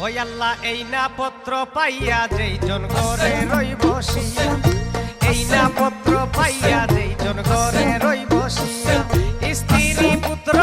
ওই আল্লাহ এই না পত্র পাইয়া যেইজন ঘরে রই বসিয়া, এই না পত্র পাইয়া যেইজন ঘরে রই বসিয়া, স্ত্রী পুত্র